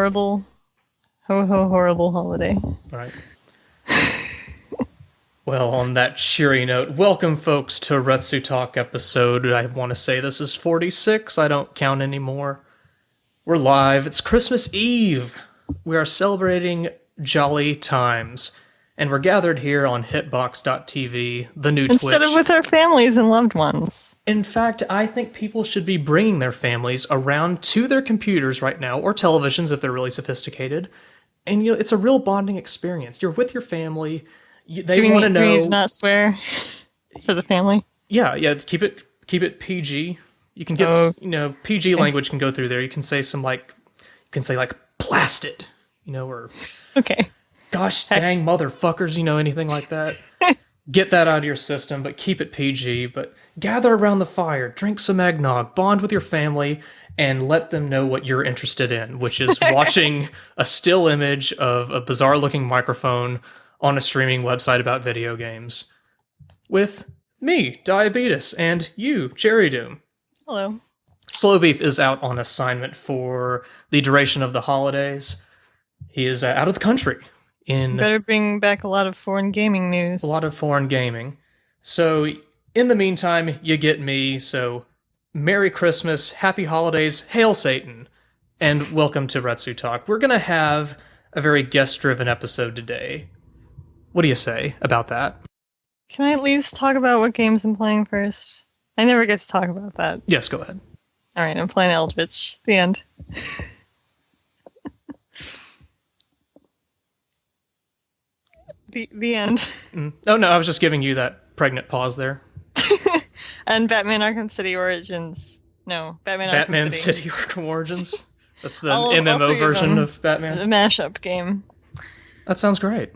horrible, horrible holiday. Right. Well, on that cheery note, welcome folks to Retsutalk episode. I want to say this is 46. I don't count anymore. We're live. It's Christmas Eve. We are celebrating jolly times. And we're gathered here on hitbox.tv, the new Twitch. Instead of with our families and loved ones. In fact, I think people should be bringing their families around to their computers right now, or televisions if they're really sophisticated. And it's a real bonding experience. You're with your family. They want to know. Do we need to not swear for the family? Yeah. Keep it PG. You can get PG language can go through there. You can say blasted, or okay. Gosh dang motherfuckers, anything like that. Get that out of your system, but keep it PG. But gather around the fire, drink some eggnog, bond with your family, and let them know what you're interested in, which is watching a still image of a bizarre-looking microphone on a streaming website about video games. With me, Diabetus, and you, Cherrydoom. Hello. Slow Beef is out on assignment for the duration of the holidays. He is out of the country. Better bring back a lot of foreign gaming news. A lot of foreign gaming. So, in the meantime, you get me. So, Merry Christmas, Happy Holidays, Hail Satan, and welcome to Retsutalk. We're going to have a very guest-driven episode today. What do you say about that? Can I at least talk about what games I'm playing first? I never get to talk about that. Yes, go ahead. All right, I'm playing Eldritch. The end. The end. Oh, no, I was just giving you that pregnant pause there. And Batman Arkham City Origins. No, Batman City Arkham Origins? That's the MMO version of Batman? The mashup game. That sounds great.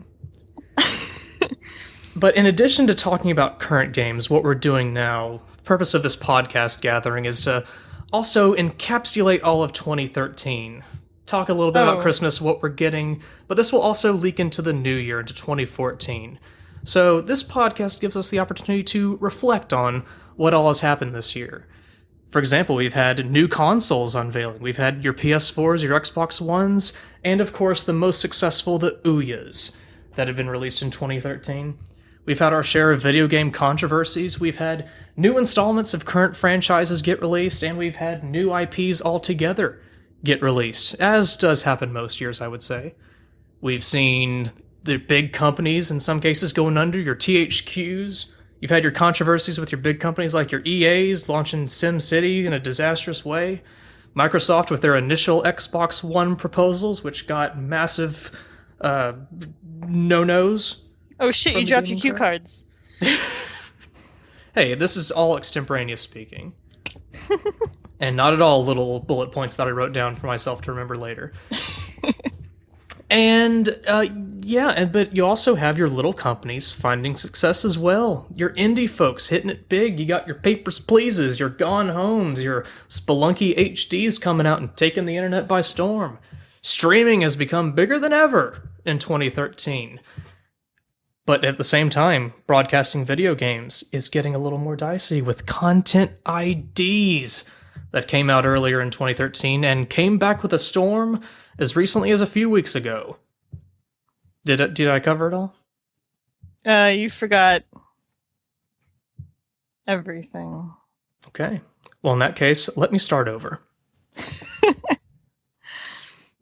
But in addition to talking about current games, what we're doing now, the purpose of this podcast gathering is to also encapsulate all of 2013. Talk a little bit about Christmas, what we're getting, but this will also leak into the new year, into 2014. So this podcast gives us the opportunity to reflect on what all has happened this year. For example, we've had new consoles unveiling. We've had your PS4s, your Xbox Ones, and of course the most successful, the Ouya's, that have been released in 2013. We've had our share of video game controversies. We've had new installments of current franchises get released, and we've had new IPs altogether get released, as does happen most years, I would say. We've seen the big companies, in some cases, going under, your THQs. You've had your controversies with your big companies like your EAs launching SimCity in a disastrous way. Microsoft with their initial Xbox One proposals, which got massive no-nos. Oh shit, you dropped your cue cards. Hey, this is all extemporaneous speaking. And not at all little bullet points that I wrote down for myself to remember later. But you also have your little companies finding success as well. Your indie folks hitting it big. You got your Papers, Pleases, your Gone Homes, your Spelunky HDs coming out and taking the internet by storm. Streaming has become bigger than ever in 2013. But at the same time, broadcasting video games is getting a little more dicey with content IDs that came out earlier in 2013 and came back with a storm as recently as a few weeks ago. Did I cover it all? You forgot everything. Okay. Well, in that case, let me start over.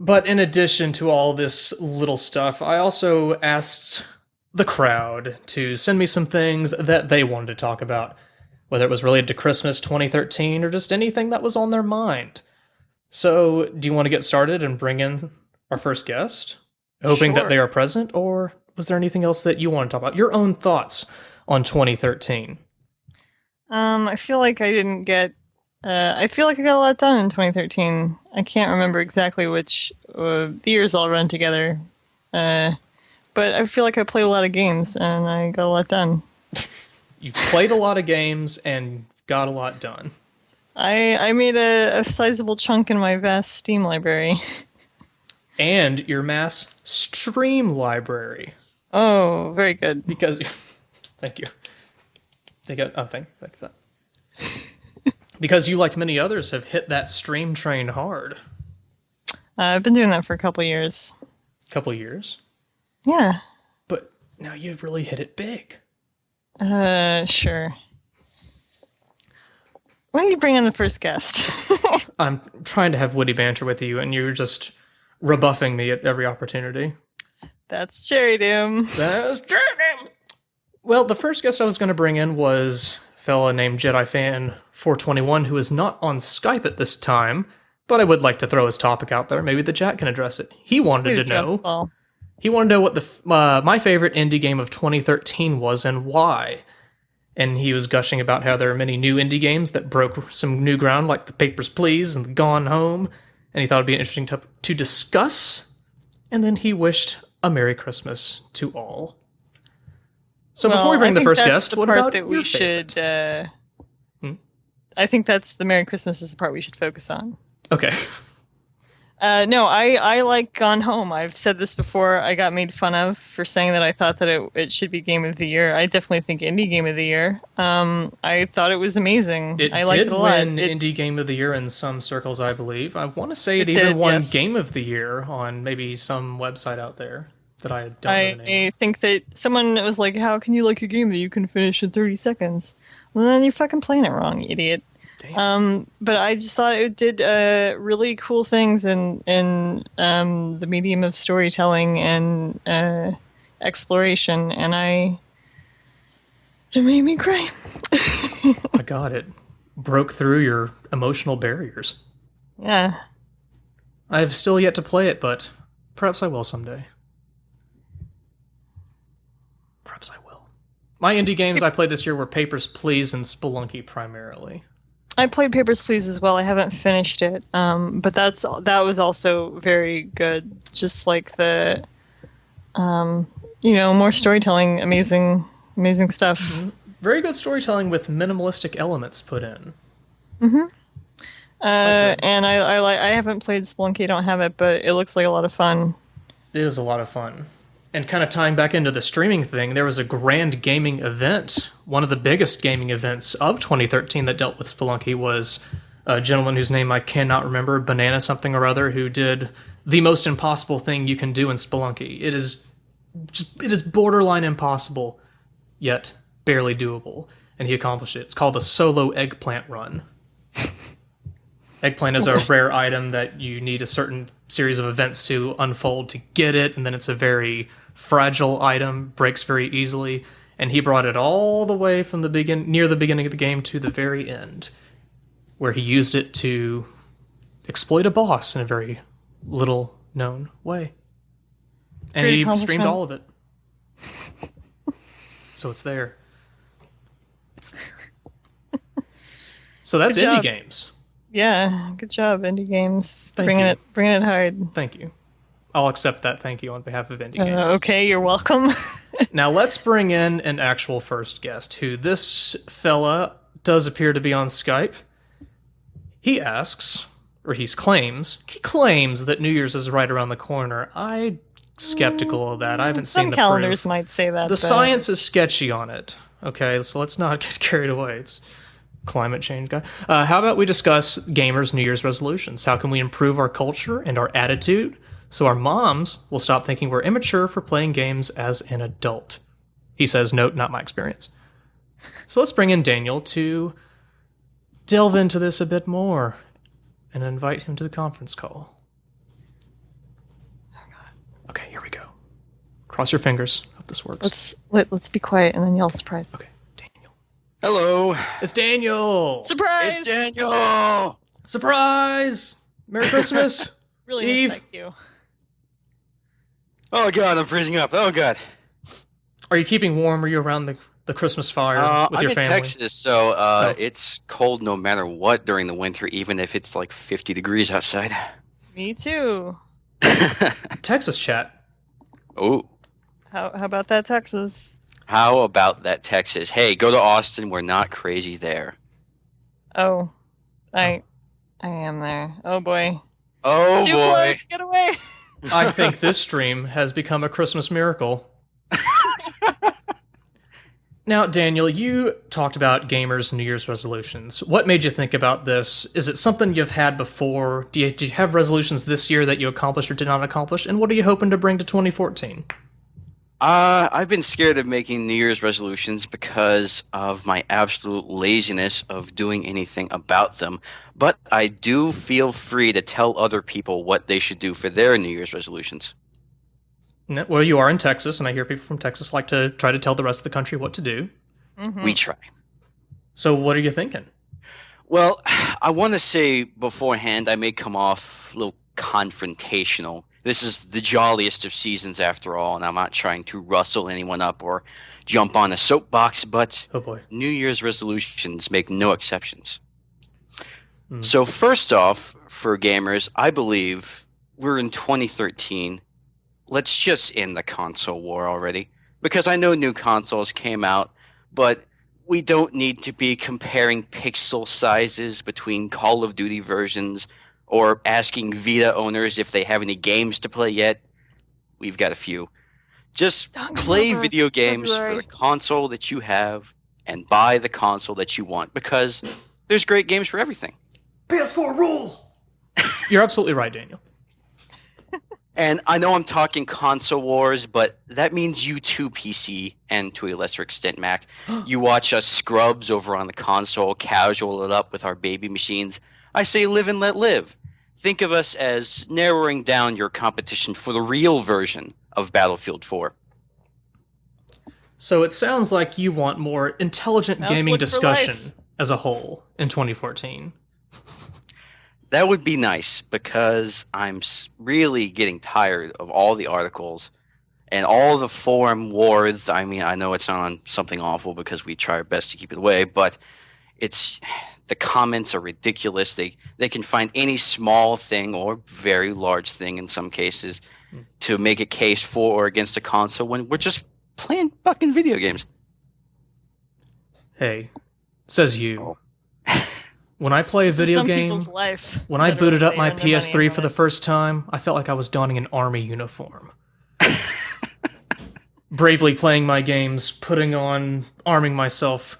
But in addition to all this little stuff, I also asked the crowd to send me some things that they wanted to talk about, whether it was related to Christmas 2013 or just anything that was on their mind. So, do you want to get started and bring in our first guest, hoping that they are present, or was there anything else that you want to talk about? Your own thoughts on 2013. I feel like I didn't get... I feel like I got a lot done in 2013. I can't remember exactly which the years all run together. But I feel like I played a lot of games, and I got a lot done. You've played a lot of games and got a lot done. I made a sizable chunk in my vast Steam library. And your mass stream library. Oh, very good. Because, thank you. Thank you for that. Because you, like many others, have hit that stream train hard. I've been doing that for a couple years. Couple years? Yeah. But now you've really hit it big. Sure. When did you bring on the first guest? I'm trying to have witty banter with you, and you're just rebuffing me at every opportunity. That's Cherrydoom. That's Cherrydoom! Well, the first guest I was going to bring in was a fella named Jedi Fan 421, who is not on Skype at this time, but I would like to throw his topic out there. Maybe the chat can address it. He wanted to know. He wanted to know what my favorite indie game of 2013 was and why. And he was gushing about how there are many new indie games that broke some new ground, like the Papers, Please and Gone Home. And he thought it'd be interesting to discuss. And then he wished a Merry Christmas to all. So before we bring the first guest, what about that we should? I think that's the Merry Christmas is the part we should focus on. Okay. No, I like Gone Home. I've said this before. I got made fun of for saying that I thought that it should be Game of the Year. I definitely think Indie Game of the Year. I thought it was amazing. I liked it a lot. It did win Indie Game of the Year in some circles, I believe. I want to say it even won Game of the Year on maybe some website out there that I don't know the name. I think that someone was like, how can you like a game that you can finish in 30 seconds? Well, then you're fucking playing it wrong, you idiot. But I just thought it did really cool things in the medium of storytelling and exploration, and it made me cry. I got it. Broke through your emotional barriers. Yeah. I have still yet to play it, but perhaps I will someday. Perhaps I will. My indie games I played this year were Papers, Please and Spelunky primarily. I played Papers, Please as well. I haven't finished it, but that was also very good. Just like the, more storytelling, amazing stuff. Mm-hmm. Very good storytelling with minimalistic elements put in. Mm-hmm. And I haven't played Spelunky. I don't have it, but it looks like a lot of fun. It is a lot of fun. And kind of tying back into the streaming thing, there was a grand gaming event. One of the biggest gaming events of 2013 that dealt with Spelunky was a gentleman whose name I cannot remember, Banana something or other, who did the most impossible thing you can do in Spelunky. It is borderline impossible, yet barely doable. And he accomplished it. It's called the Solo Eggplant Run. Eggplant is a rare item that you need a certain series of events to unfold to get it, and then it's a very fragile item, breaks very easily, and he brought it all the way from near the beginning of the game to the very end, where he used it to exploit a boss in a very little known way. And he streamed all of it. So it's there. It's there. So that's indie games. Yeah, good job, indie games. Bringing it hard. Thank you. I'll accept that thank you on behalf of indie games. Okay, you're welcome. Now let's bring in an actual first guest, who this fella does appear to be on Skype. He asks, or he claims that New Year's is right around the corner. I'm skeptical of that. I haven't seen the proof. Some calendars might say that. The science is sketchy on it. Okay, so let's not get carried away. It's climate change guy. How about we discuss gamers' New Year's resolutions? How can we improve our culture and our attitude so our moms will stop thinking we're immature for playing games as an adult? He says, note, not my experience. So let's bring in Daniel to delve into this a bit more and invite him to the conference call. Okay, here we go. Cross your fingers. Hope this works. Let's be quiet and then yell surprise. Okay. Hello. It's Daniel. Surprise. It's Daniel. Surprise. Merry Christmas. Really Eve. Thank you. Oh God, I'm freezing up. Oh God. Are you keeping warm? Are you around the Christmas fire with your family? I'm in Texas, so it's cold no matter what during the winter, even if it's like 50 degrees outside. Me too. Texas chat. Oh. How about that, Texas? How about that, Texas? Hey, go to Austin. We're not crazy there. Oh, I am there. Oh boy. Oh Too boy. close. Get away. I think this stream has become a Christmas miracle. Now, Daniel, you talked about gamers' New Year's resolutions. What made you think about this? Is it something you've had before? Do you have resolutions this year that you accomplished or did not accomplish? And what are you hoping to bring to 2014? I've been scared of making New Year's resolutions because of my absolute laziness of doing anything about them. But I do feel free to tell other people what they should do for their New Year's resolutions. Well, you are in Texas, and I hear people from Texas like to try to tell the rest of the country what to do. Mm-hmm. We try. So what are you thinking? Well, I want to say beforehand, I may come off a little confrontational. This is the jolliest of seasons after all, and I'm not trying to rustle anyone up or jump on a soapbox, but Oh boy. New Year's resolutions make no exceptions. So first off, for gamers, I believe we're in 2013. Let's just end the console war already. Because I know new consoles came out, but we don't need to be comparing pixel sizes between Call of Duty versions or asking Vita owners if they have any games to play yet. We've got a few. Just play video games for the console that you have and buy the console that you want because there's great games for everything. PS4 rules! You're absolutely right, Daniel. And I know I'm talking console wars, but that means you too, PC, and to a lesser extent, Mac. You watch us scrubs over on the console, casual it up with our baby machines. I say live and let live. Think of us as narrowing down your competition for the real version of Battlefield 4. So it sounds like you want more intelligent gaming discussion as a whole in 2014. That would be nice because I'm really getting tired of all the articles and all the forum wars. I mean, I know it's on something awful because we try our best to keep it away, but the comments are ridiculous. They can find any small thing or very large thing in some cases to make a case for or against a console when we're just playing fucking video games. Hey, says you. When I play a video game, when I booted up my PS3 for the first time, I felt like I was donning an army uniform. Bravely playing my games, arming myself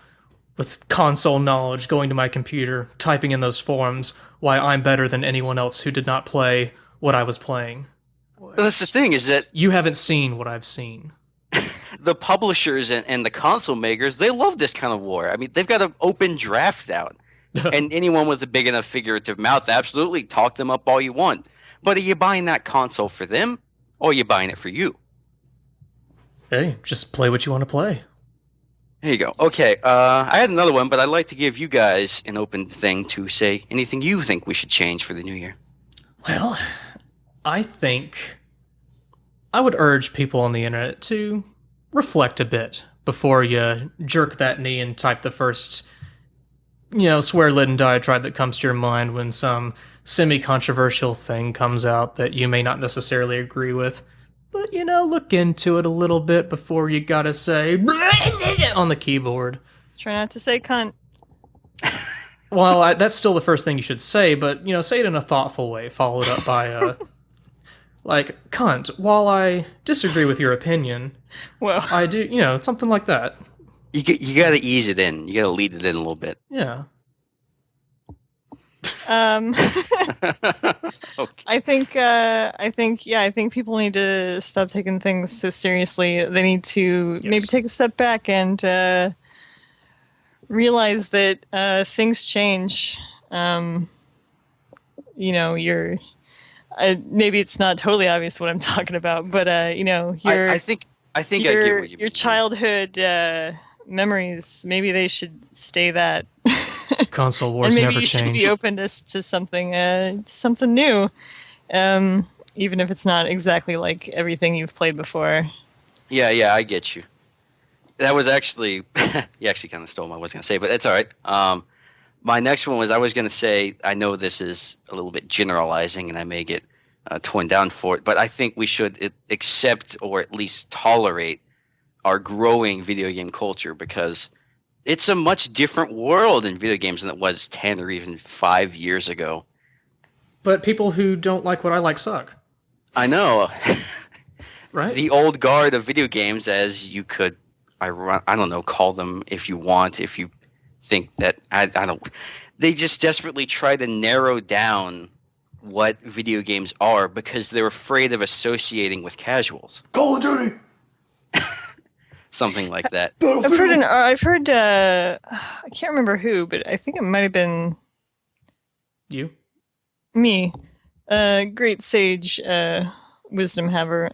with console knowledge, going to my computer, typing in those forums why I'm better than anyone else who did not play what I was playing. But that's the thing, is that you haven't seen what I've seen. The publishers and the console makers, they love this kind of war. I mean, they've got an open draft out. And anyone with a big enough figurative mouth, absolutely talk them up all you want. But are you buying that console for them, or are you buying it for you? Hey, just play what you want to play. There you go. Okay, I had another one, but I'd like to give you guys an open thing to say anything you think we should change for the new year. Well, I think I would urge people on the internet to reflect a bit before you jerk that knee and type the first swear-laden diatribe that comes to your mind when some semi-controversial thing comes out that you may not necessarily agree with. But, look into it a little bit before you gotta say on the keyboard. Try not to say cunt. Well, that's still the first thing you should say, but, say it in a thoughtful way, followed up by, like, cunt, while I disagree with your opinion, well, I do, something like that. You gotta ease it in. You gotta lead it in a little bit. Yeah. Okay. I think people need to stop taking things so seriously. They need to maybe take a step back and realize that things change. Maybe it's not totally obvious what I'm talking about, but I think I get what you mean. Your childhood memories, maybe they should stay that. Console wars and never maybe you change. should be open to something new, even if it's not exactly like everything you've played before. Yeah, I get you. That was actually you actually kind of stole what I was going to say, but that's all right. My next one was I was going to say, I know this is a little bit generalizing, and I may get torn down for it, but I think we should accept or at least tolerate our growing video game culture because it's a much different world in video games than it was 10 or even 5 years ago. But people who don't like what I like suck. I know. Right? The old guard of video games, as you could I don't know, call them if you want, if you think that I don't. They just desperately try to narrow down what video games are because they're afraid of associating with casuals. Call of Duty. Something like that. I've heard. I can't remember who, but I think it might have been You? me, great sage, wisdom haver,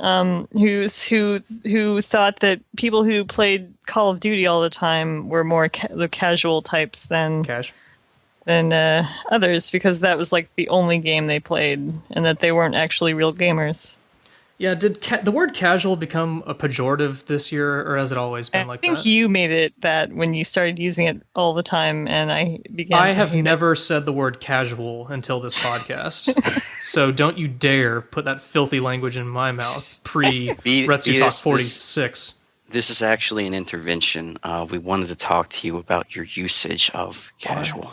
who thought that people who played Call of Duty all the time were more the casual types than others, because that was like the only game they played, and that they weren't actually real gamers. Yeah, did the word casual become a pejorative this year, or has it always been like that? I think you made it that when you started using it all the time, and I began. I have never said the word casual until this podcast, so don't you dare put that filthy language in my mouth pre-Retsutalk 46. This is actually an intervention. We wanted to talk to you about your usage of casual.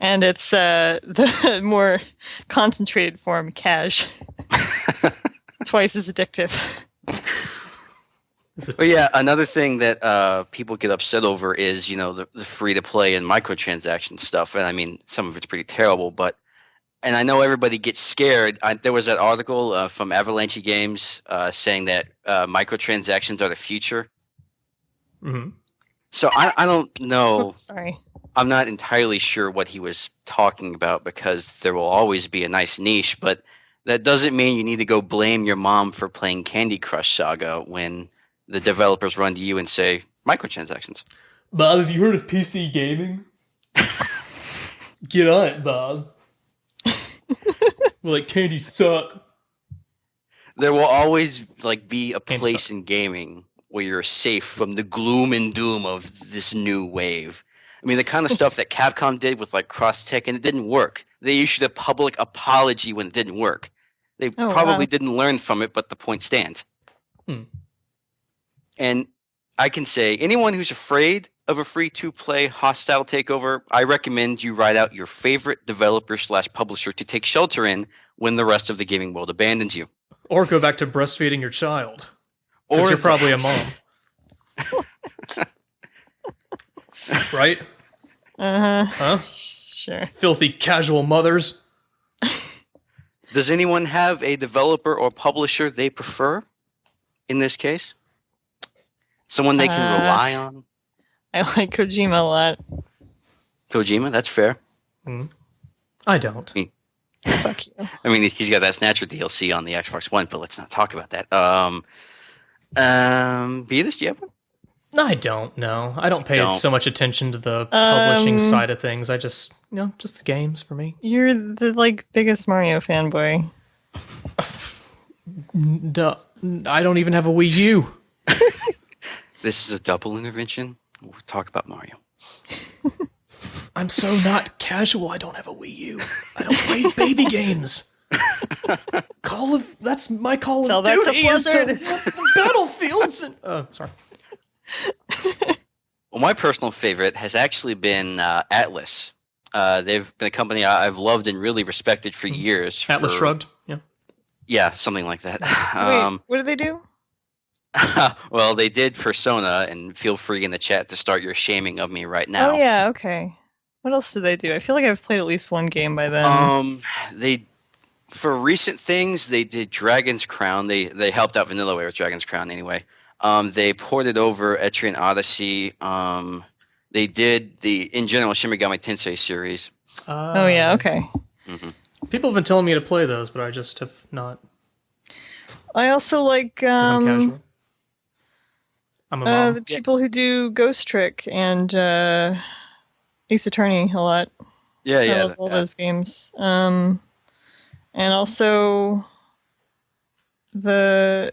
And it's the more concentrated form, cash. Twice as addictive. But yeah, another thing that people get upset over is, the free-to-play and microtransaction stuff. And I mean, some of it's pretty terrible, and I know everybody gets scared. There was that article from Avalanche Games saying that microtransactions are the future. Mm-hmm. So I don't know. Oops, sorry. I'm not entirely sure what he was talking about, because there will always be a nice niche, but that doesn't mean you need to go blame your mom for playing Candy Crush Saga when the developers run to you and say, microtransactions. Bob, have you heard of PC gaming? Get on it, Bob. Well, like, candy suck. There will always be a place in gaming where you're safe from the gloom and doom of this new wave. I mean, the kind of stuff that Capcom did with Cross-Tech, and it didn't work. They issued a public apology when it didn't work. They probably didn't learn from it, but the point stands. And I can say, anyone who's afraid of a free-to-play hostile takeover, I recommend you write out your favorite developer/publisher to take shelter in when the rest of the gaming world abandons you. Or go back to breastfeeding your child. Or you're probably a mom. Right? Huh? Sure. Filthy casual mothers. Does anyone have a developer or publisher they prefer in this case? Someone they can rely on? I like Kojima a lot. Kojima, that's fair. I don't. Fuck you. I mean, he's got that Snatcher DLC on the Xbox One, but let's not talk about that. Beavis, do you have one? I don't know. I don't pay so much attention to the publishing side of things. I just, just the games for me. You're the biggest Mario fanboy. No, I don't even have a Wii U. This is a double intervention. We'll talk about Mario. I'm so not casual. I don't have a Wii U. I don't play baby games. That's my Call of Duty. Battlefields. Sorry. Well, my personal favorite has actually been Atlas. They've been a company I've loved and really respected for years. Atlas Shrugged. Yeah. Yeah, something like that. Wait, what do they do? Well, they did Persona, and feel free in the chat to start your shaming of me right now. Oh yeah, okay. What else did they do? I feel like I've played at least one game by then. For recent things, they did Dragon's Crown. They helped out Vanillaware with Dragon's Crown anyway. They ported over Etrian Odyssey. They did in general, Shin Megami Tensei series. Oh yeah, okay. Mm-hmm. People have been telling me to play those, but I just have not. I also like 'cause I'm casual. I'm a mom. the people who do Ghost Trick and Ace Attorney a lot. Yeah, I love all those games. And also God,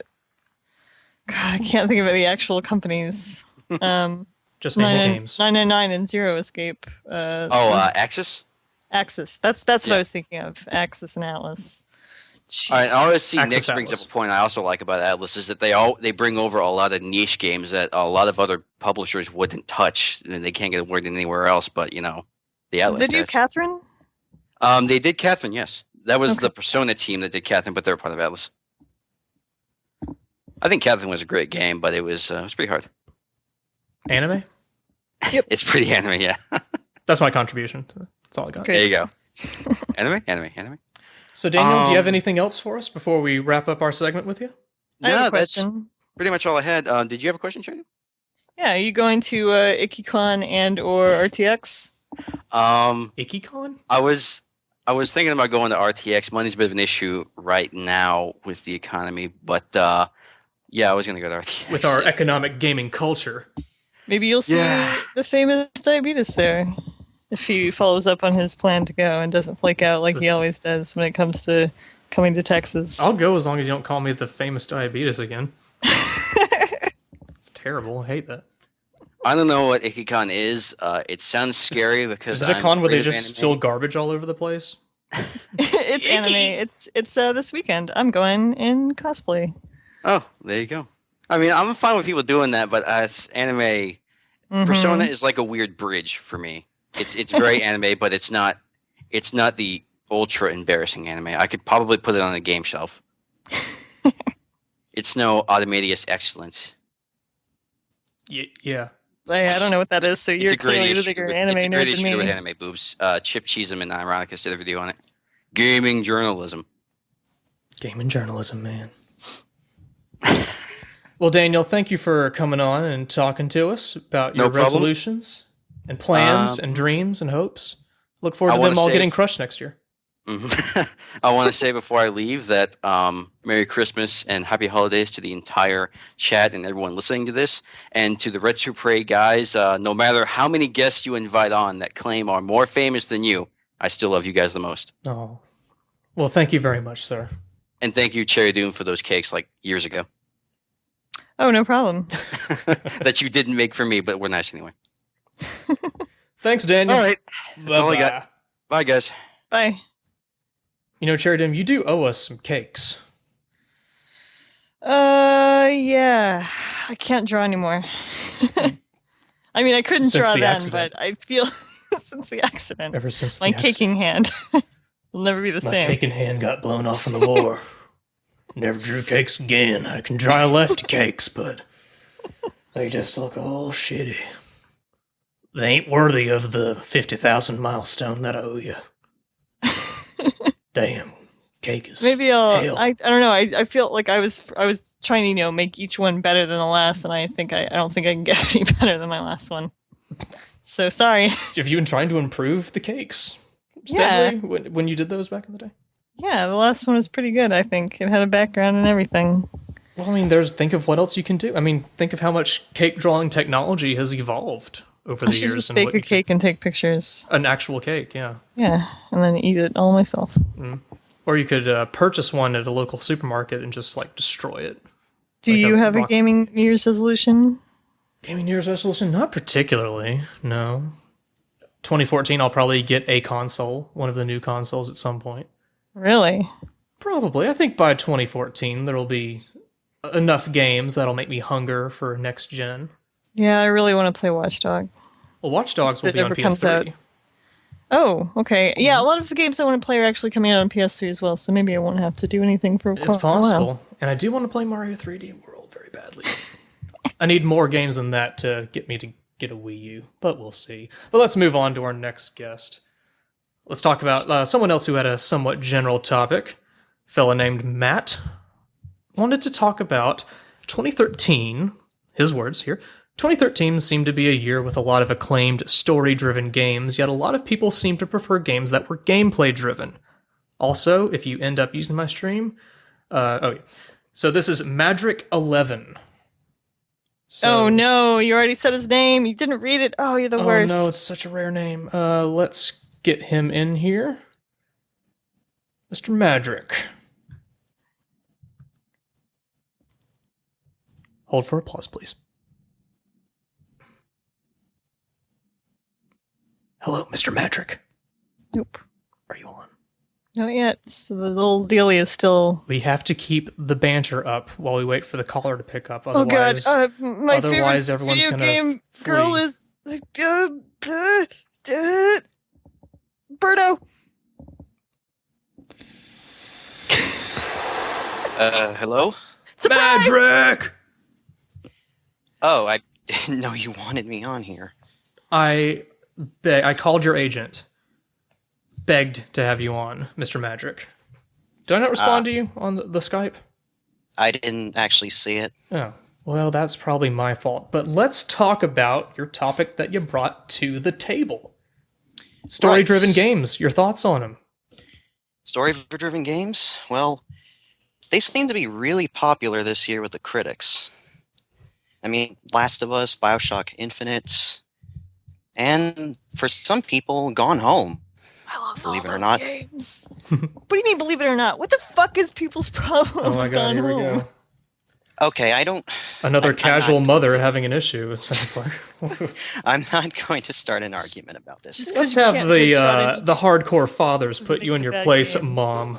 I can't think of the actual companies. Just name the games. 999 and Zero Escape. Axis? Axis. That's what I was thinking of. Axis and Atlas. Jeez. All right, RSC Axis next brings Atlas. up a point I also like about Atlas is that they bring over a lot of niche games that a lot of other publishers wouldn't touch, and they can't get a word in anywhere else. But the Atlas. Did they do guys. Catherine? They did Catherine. Yes, that was the Persona team that did Catherine, but they're part of Atlas. I think Catherine was a great game, but it was pretty hard. Anime? It's pretty anime, yeah. That's my contribution. That's all I got. Great. There you go. Anime. So, Daniel, do you have anything else for us before we wrap up our segment with you? I have No, a that's question. pretty much all I had. Did you have a question, Shane? Yeah, are you going to IkiCon and or RTX? IkiCon? I was thinking about going to RTX. Money's a bit of an issue right now with the economy, but yeah, I was gonna go to RTX. With our economic gaming culture. Maybe you'll see the famous Diabetus there if he follows up on his plan to go and doesn't flake out like he always does when it comes to coming to Texas. I'll go as long as you don't call me the famous Diabetes again. It's terrible. I hate that. I don't know what IkiCon is. It sounds scary because Is it a con where they afraid of just anime. spill garbage all over the place? It's anime. It's this weekend. I'm going in cosplay. Oh, there you go. I mean, I'm fine with people doing that, but as anime, Mhm. Persona is like a weird bridge for me. It's very anime, but it's not the ultra embarrassing anime. I could probably put it on a game shelf. It's no Automedius excellence. Yeah. Hey, I don't know what that is, so It's you're a great clearly the issue. bigger It's anime a great nerd issue than with me. anime boobs. Chip Cheesem and Ironicus did a video on it. Gaming journalism. Gaming journalism, man. Well, Daniel, thank you for coming on and talking to us about your No problem. resolutions and plans and dreams and hopes. Look forward I to wanna them all say- getting crushed next year. Mhm. I want to say before I leave that Merry Christmas and Happy Holidays to the entire chat and everyone listening to this, and to the retsupurae guys. No matter how many guests you invite on that claim are more famous than you, I still love you guys the most. Oh. Well, thank you very much, sir. And thank you, Cherrydoom, for those cakes like years ago Oh, no problem. that you didn't make for me, but were nice anyway. Thanks, Daniel. All right, that's all I got. Bye-bye. Bye, guys. Bye. You know, Cherrydoom, you do owe us some cakes. Yeah. I can't draw anymore. I mean, I couldn't Since draw the then, accident. but I feel since the accident, Ever since my the accident. caking hand will never be the My same. caking hand got blown off in the war. Never drew cakes again. I can draw left cakes, but they just look all shitty. They ain't worthy of the 50,000 milestone that I owe you. Damn, cake is Maybe I'll. hell. I don't know. I feel like I was trying to make each one better than the last, and I don't think I can get any better than my last one. So sorry. Have you been trying to improve the cakes Yeah. steadily when you did those back in the day? Yeah, the last one was pretty good. I think it had a background and everything. Well, I mean, think of what else you can do. I mean, think of how much cake drawing technology has evolved over I the should years. just and bake what a you can- cake and take pictures. An actual cake, yeah. Yeah, and then eat it all myself. Or you could purchase one at a local supermarket and just like destroy it. Do Like you a have a rock- gaming New Year's resolution? Gaming New Year's resolution? Not particularly, no. 2014, I'll probably get a console, one of the new consoles at some point. Really? Probably. I think by 2014, there'll be enough games that'll make me hunger for next gen. Yeah, I really want to play Watchdog. Well, Watch Dogs will If it be on ever comes out. PS3. Oh, okay. Yeah, a lot of the games I want to play are actually coming out on PS3 as well, so maybe I won't have to do anything for a It's while. possible. And I do want to play Mario 3D World very badly. I need more games than that to get me to get a Wii U, but we'll see. But let's move on to our next guest. Let's talk about someone else who had a somewhat general topic. A fella named Matt wanted to talk about 2013. His words here. 2013 seemed to be a year with a lot of acclaimed story-driven games, yet a lot of people seem to prefer games that were gameplay-driven. Also, if you end up using my stream, so this is Madrick11. Oh no, you already said his name. You didn't read it. Oh, you're the worst. Oh no, it's such a rare name. Let's get him in here. Mr. Madrick. Hold for applause, please. Hello, Mr. Madrick. Nope. Are you on? Not yet. So the little dealie is still. We have to keep the banter up while we wait for the caller to pick up. Oh god, Otherwise, my otherwise favorite everyone's video gonna game girl flee. is Birdo. Hello? Surprise! Madrick! Oh, I didn't know you wanted me on here. I called your agent. Begged to have you on, Mr. Madrick. Did I not respond to you on the Skype? I didn't actually see it. Oh, well, that's probably my fault. But let's talk about your topic that you brought to the table. Story-driven games. Your thoughts on them? Story-driven games? Well, they seem to be really popular this year with the critics. I mean, Last of Us, Bioshock Infinite, and for some people, Gone Home. I love Believe all it or those not. games. What do you mean, believe it or not? What the fuck is people's problem? Oh my with god, Gone here we Home? go. Okay, I don't... Another I'm casual not mother going to- having an issue, it sounds like. I'm not going to start an argument about this. Just 'cause Let's you have can't the headshot the it hardcore fathers doesn't put make you it in a your bad place, game. Mom.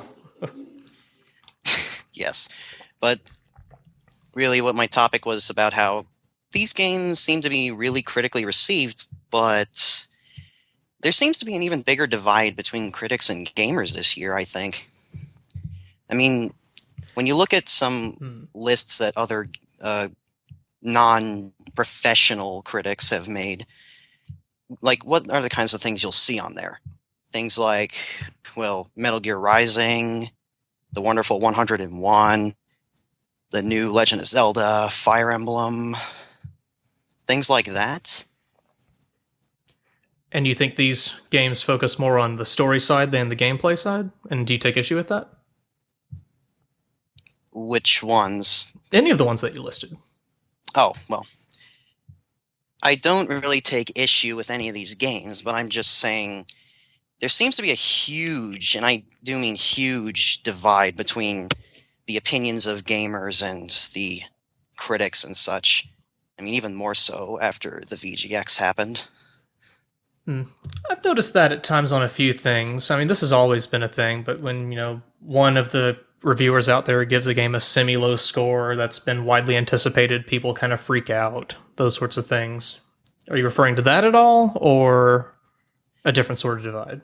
Yes, but really what my topic was about how these games seem to be really critically received, but there seems to be an even bigger divide between critics and gamers this year, I think. I mean, when you look at some lists that other non-professional critics have made, like, what are the kinds of things you'll see on there? Things like, well, Metal Gear Rising, The Wonderful 101, the new Legend of Zelda, Fire Emblem, things like that. And you think these games focus more on the story side than the gameplay side? And do you take issue with that? Which ones? Any of the ones that you listed. Oh, well. I don't really take issue with any of these games, but I'm just saying there seems to be a huge, and I do mean huge, divide between the opinions of gamers and the critics and such. I mean, even more so after the VGX happened. I've noticed that at times on a few things. I mean, this has always been a thing, but when, one of the reviewers out there gives a game a semi-low score that's been widely anticipated, people kind of freak out, those sorts of things. Are you referring to that at all, or a different sort of divide?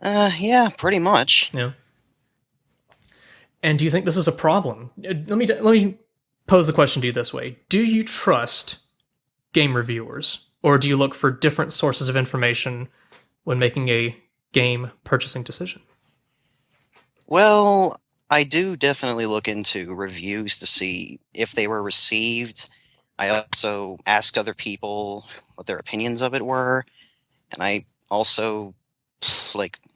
Yeah, pretty much. Yeah. And do you think this is a problem? Let me pose the question to you this way. Do you trust game reviewers, or do you look for different sources of information when making a game purchasing decision? Well, I do definitely look into reviews to see if they were received. I also ask other people what their opinions of it were, and I also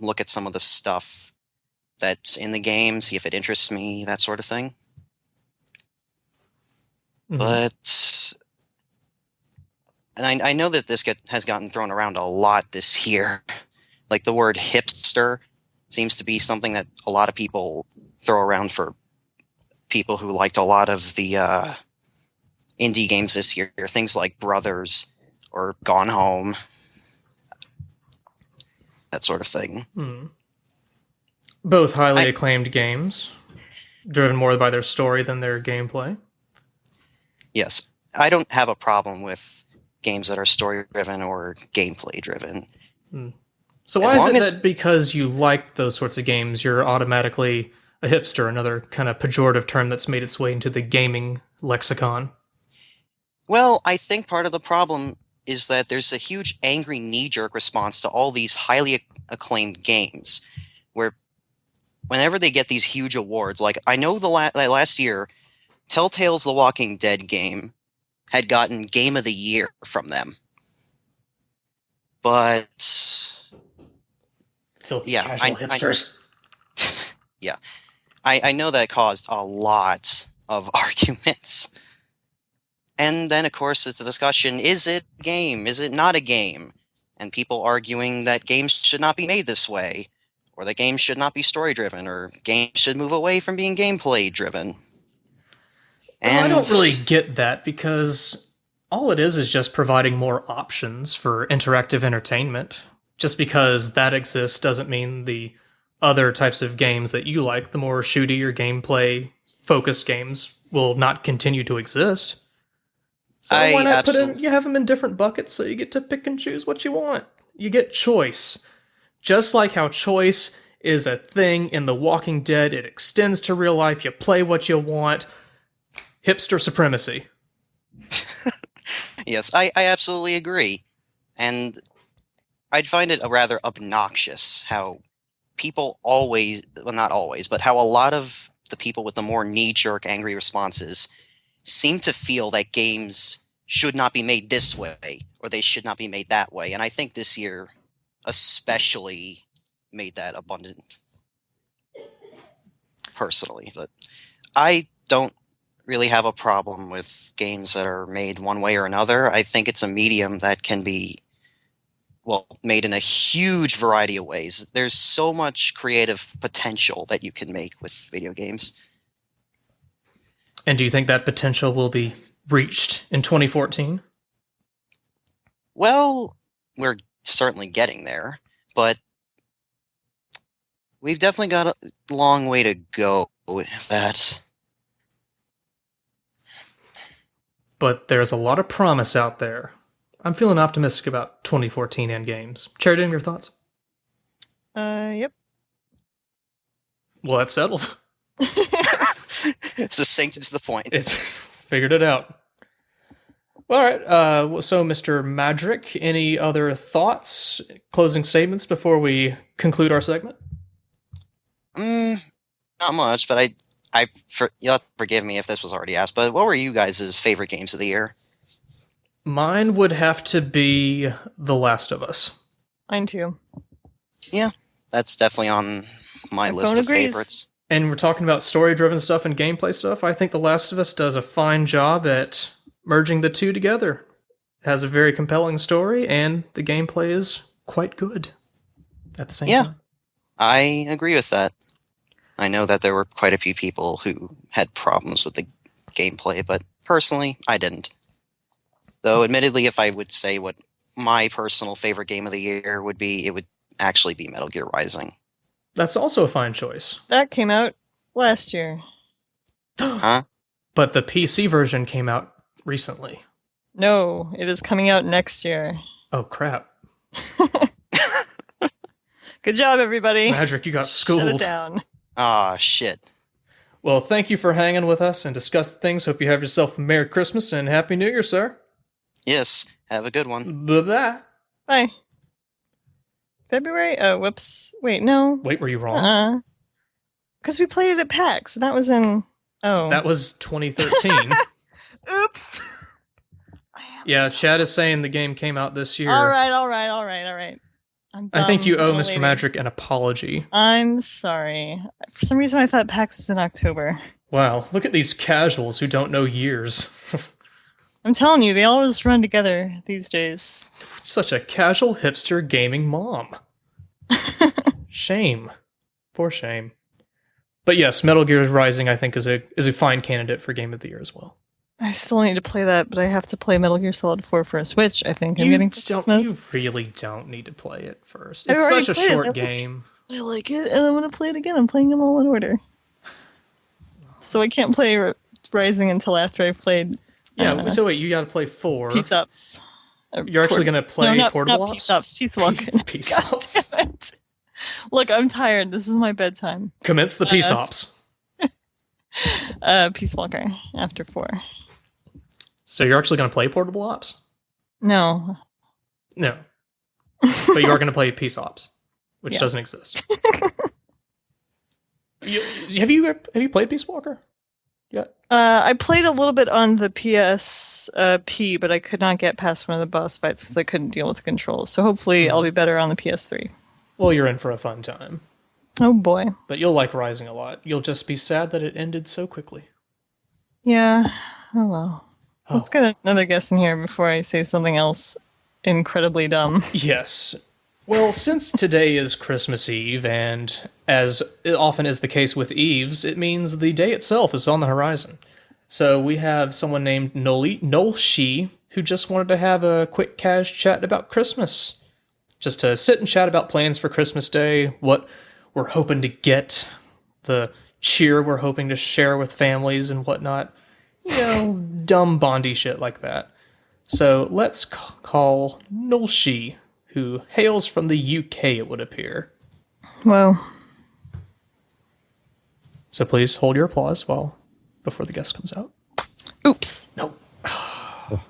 look at some of the stuff that's in the game, see if it interests me, that sort of thing. Mm-hmm. But and I know that this has gotten thrown around a lot this year. Like the word hipster seems to be something that a lot of people throw around for people who liked a lot of the indie games this year. Things like Brothers or Gone Home, that sort of thing. Both highly acclaimed games, driven more by their story than their gameplay. Yes, I don't have a problem with games that are story-driven or gameplay-driven. So why is it that because you like those sorts of games, you're automatically a hipster, another kind of pejorative term that's made its way into the gaming lexicon? Well, I think part of the problem is that there's a huge angry knee-jerk response to all these highly acclaimed games, where whenever they get these huge awards, like I know last year, Telltale's The Walking Dead game had gotten Game of the Year from them. But Filthy yeah, casual hipsters. Yeah, I know that caused a lot of arguments. And then, of course, it's a discussion, is it a game? Is it not a game? And people arguing that games should not be made this way, or that games should not be story-driven, or games should move away from being gameplay-driven. Well, I don't really get that, because all it is just providing more options for interactive entertainment. Just because that exists doesn't mean the other types of games that you like, the more shooty or gameplay-focused games, will not continue to exist. So why not you have them in different buckets so you get to pick and choose what you want? You get choice. Just like how choice is a thing in The Walking Dead. It extends to real life. You play what you want. Hipster supremacy. Yes, I absolutely agree. And I'd find it rather obnoxious how people always, well, not always, but how a lot of the people with the more knee-jerk angry responses seem to feel that games should not be made this way or they should not be made that way. And I think this year especially made that abundant personally. But I don't really have a problem with games that are made one way or another. I think it's a medium that can be, well, made in a huge variety of ways. There's so much creative potential that you can make with video games. And do you think that potential will be reached in 2014? Well, we're certainly getting there, but we've definitely got a long way to go with that. But there's a lot of promise out there. I'm feeling optimistic about 2014 and games. Cherrydoom, your thoughts? Yep. Well, that's settled. Succinct to the point. It's figured it out. All right. So, Mr. Madrick, any other thoughts, closing statements before we conclude our segment? Not much, but you'll have to forgive me if this was already asked, but what were you guys' favorite games of the year? Mine would have to be The Last of Us. Mine too. Yeah, that's definitely on my list of favorites. And we're talking about story-driven stuff and gameplay stuff. I think The Last of Us does a fine job at merging the two together. It has a very compelling story, and the gameplay is quite good at the same time. I agree with that. I know that there were quite a few people who had problems with the gameplay, but personally, I didn't. Though, admittedly, if I would say what my personal favorite game of the year would be, it would actually be Metal Gear Rising. That's also a fine choice. That came out last year. Huh? But the PC version came out recently. No, it is coming out next year. Oh, crap. Good job, everybody. Madrick, you got schooled. Shut it down. Ah, shit. Well, thank you for hanging with us and discussing things. Hope you have yourself a Merry Christmas and Happy New Year, sir. Yes, have a good one. Bye-bye. Bye. February? Oh, whoops. Wait, no. Wait, were you wrong? Because we played it at PAX, and that was in... Oh. That was 2013. Oops. Yeah, Chad is saying the game came out this year. All right. I think you owe Mr. Madrick an apology. I'm sorry. For some reason, I thought PAX was in October. Wow, look at these casuals who don't know years. I'm telling you, they all just run together these days. Such a casual hipster gaming mom. Shame. For shame. But yes, Metal Gear Rising, I think, is a fine candidate for Game of the Year as well. I still need to play that, but I have to play Metal Gear Solid 4 for a Switch, I think. I'm getting for Christmas. You really don't need to play it first. It's such a short game. I like it, and I'm going to play it again. I'm playing them all in order. So I can't play Rising until after I've played... so wait, you got to play 4. Peace Ups. You're actually going to play Portable Ops? Peace Ups. Peace Walking. Peace Ops. Look, I'm tired. This is my bedtime. Commence the Peace Ops. Peace Walker after 4. So you're actually going to play Portable Ops? No. No. But you are going to play Peace Ops, which doesn't exist. Have you played Peace Walker yet? I played a little bit on the PSP, but I could not get past one of the boss fights because I couldn't deal with the controls. So hopefully I'll be better on the PS3. Well, you're in for a fun time. Oh boy. But you'll like Rising a lot. You'll just be sad that it ended so quickly. Yeah. Oh well. Let's get another guess in here before I say something else incredibly dumb. Yes. Well, since today is Christmas Eve, and as often is the case with Eves, it means the day itself is on the horizon. So we have someone named Nolshi, who just wanted to have a quick cash chat about Christmas. Just to sit and chat about plans for Christmas Day, what we're hoping to get, the cheer we're hoping to share with families and whatnot. You know, dumb Bondy shit like that. So let's call Nolshi, who hails from the UK, it would appear. Whoa. So please hold your applause before the guest comes out. Oops. No. Ho,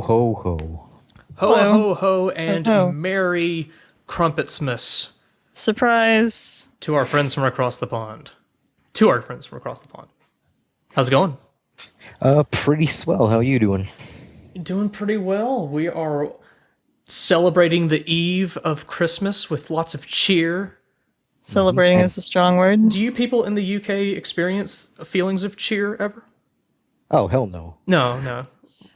ho, ho. Ho, Hello. ho, ho, and Ho. Merry Crumpetsmas Surprise. to our friends from across the pond. To our friends from across the pond. How's it going? Pretty swell. How you doing? Doing pretty well. We are celebrating the eve of Christmas with lots of cheer. Celebrating is a strong word. Do you people in the UK experience feelings of cheer ever? Oh, hell no. No.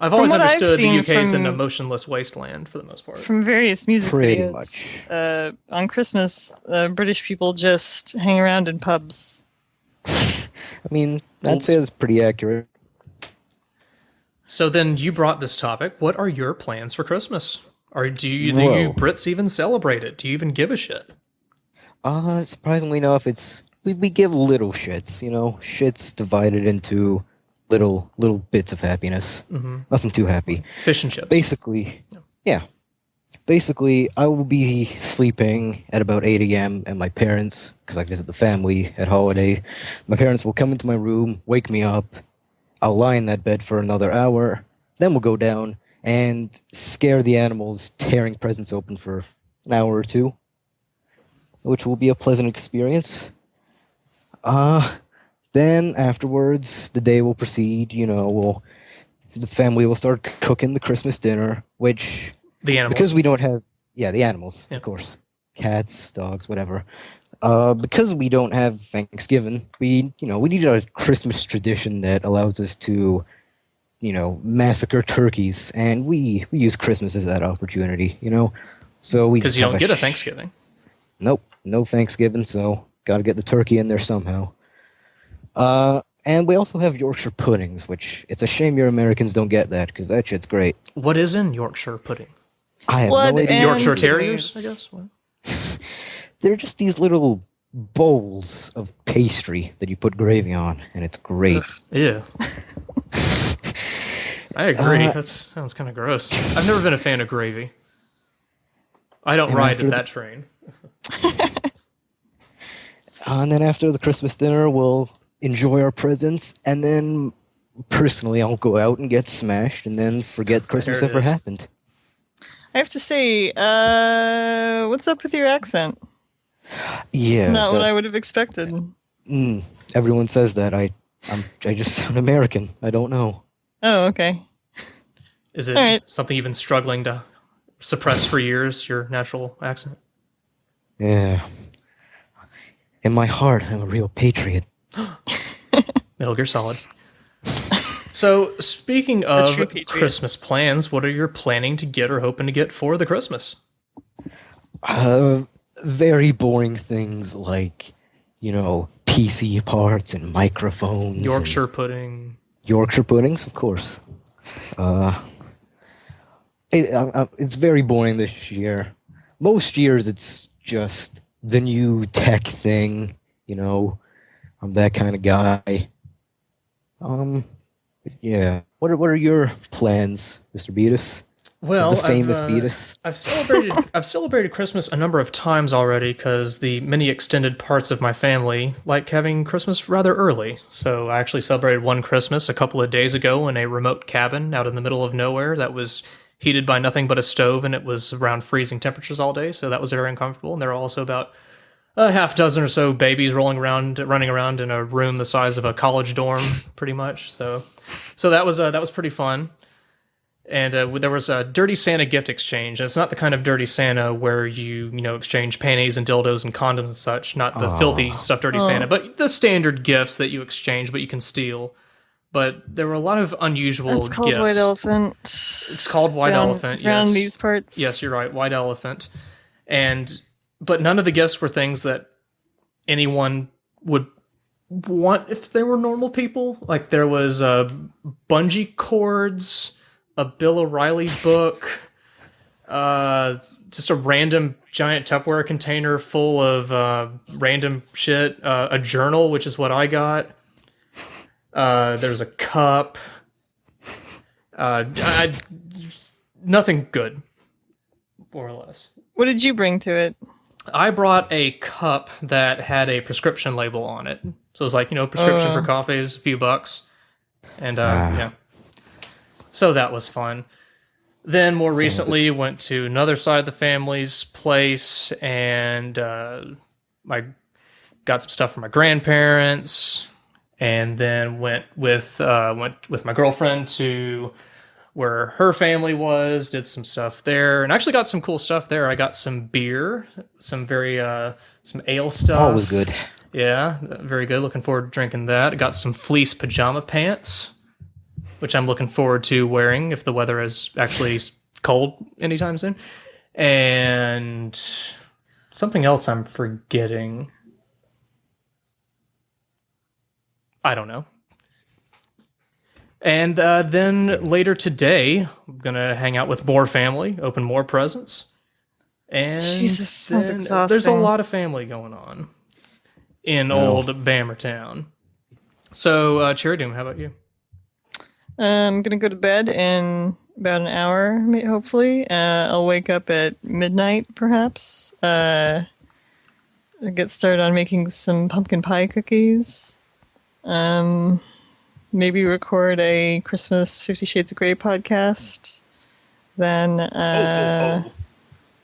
I've always what I've understood the seen UK is an from- emotional's wasteland for the most part. From various music Pretty videos, on Christmas, British people just hang around in pubs. I mean, I'd say that's pretty accurate. So then you brought this topic. What are your plans for Christmas? Or do you Whoa. Brits even celebrate it? Do you even give a shit? Surprisingly enough, we give little shits, shits divided into little bits of happiness. Nothing too happy. Fish and chips. Basically, yeah. Basically, I will be sleeping at about 8 a.m. and my parents, because I visit the family at holiday, my parents will come into my room, wake me up, I'll lie in that bed for another hour, then we'll go down and scare the animals, tearing presents open for an hour or two, which will be a pleasant experience. Then afterwards, the day will proceed, the family will start cooking the Christmas dinner, which... The animals. Because we don't have, the animals, Yeah. of course, cats, dogs, whatever. Because we don't have Thanksgiving, we need a Christmas tradition that allows us to, massacre turkeys, and we use Christmas as that opportunity, So we Because just you have don't get a Thanksgiving. Nope, no Thanksgiving, so got to get the turkey in there somehow. And we also have Yorkshire puddings, which it's a shame your Americans don't get that, because that shit's great. What is in Yorkshire pudding? I have Blood no idea. and- Yorkshire yes. Terriers, I guess? What? They're just these little bowls of pastry that you put gravy on, and it's great. Yeah. I agree. That sounds kind of gross. I've never been a fan of gravy. I don't And ride after at the- that train. And then after the Christmas dinner, we'll enjoy our presents, and then personally, I'll go out and get smashed, and then forget Christmas There it ever is. happened. I have to say, what's up with your accent? Yeah, Not what that- I would have expected. everyone says that. I just sound American. I don't know. Oh, okay. Is it All right. something you've been struggling to suppress for years, your natural accent? Yeah. In my heart, I'm a real patriot. Metal Gear Solid. So, speaking of true patriot. Christmas plans, what are you planning to get or hoping to get for the Christmas? Very boring things like, PC parts and microphones. and Yorkshire pudding. Yorkshire puddings, of course. It's very boring this year. Most years, it's just the new tech thing. I'm that kind of guy. Yeah. What are your plans, Mr. Beatus? Well, The famous Beatus. I've celebrated Christmas a number of times already because the many extended parts of my family like having Christmas rather early. So I actually celebrated one Christmas a couple of days ago in a remote cabin out in the middle of nowhere that was heated by nothing but a stove, and it was around freezing temperatures all day. So that was very uncomfortable. And there were also about a half dozen or so babies running around in a room the size of a college dorm, pretty much. So that was pretty fun. And there was a Dirty Santa gift exchange. And it's not the kind of Dirty Santa where you exchange panties and dildos and condoms and such. Not the filthy stuff Dirty Santa, but the standard gifts that you exchange, but you can steal. But there were a lot of unusual It's called gifts. White Elephant. It's called White Elephant. Around Yes. these parts. Yes, you're right. White Elephant. But none of the gifts were things that anyone would want if they were normal people. Like there was bungee cords, a Bill O'Reilly book, just a random giant Tupperware container full of random shit, a journal, which is what I got. There's a cup. Nothing good, more or less. What did you bring to it? I brought a cup that had a prescription label on it. So it was like, prescription for coffee is a few bucks. And yeah. So that was fun. Then more recently went to another side of the family's place and I got some stuff from my grandparents, and then went with my girlfriend to where her family was, did some stuff there, and actually got some cool stuff there. I got some beer, some ale stuff. Always good. Yeah, very good. Looking forward to drinking that. I got some fleece pajama pants, which I'm looking forward to wearing if the weather is actually cold anytime soon. And something else I'm forgetting. I don't know. And then later today, I'm going to hang out with more family, open more presents. And Jesus, sounds exhausting. There's a lot of family going on in old Bammertown. So, Cherrydoom, how about you? I'm going to go to bed in about an hour, hopefully. I'll wake up at midnight, perhaps. I'll get started on making some pumpkin pie cookies. Maybe record a Christmas 50 Shades of Grey podcast. Then,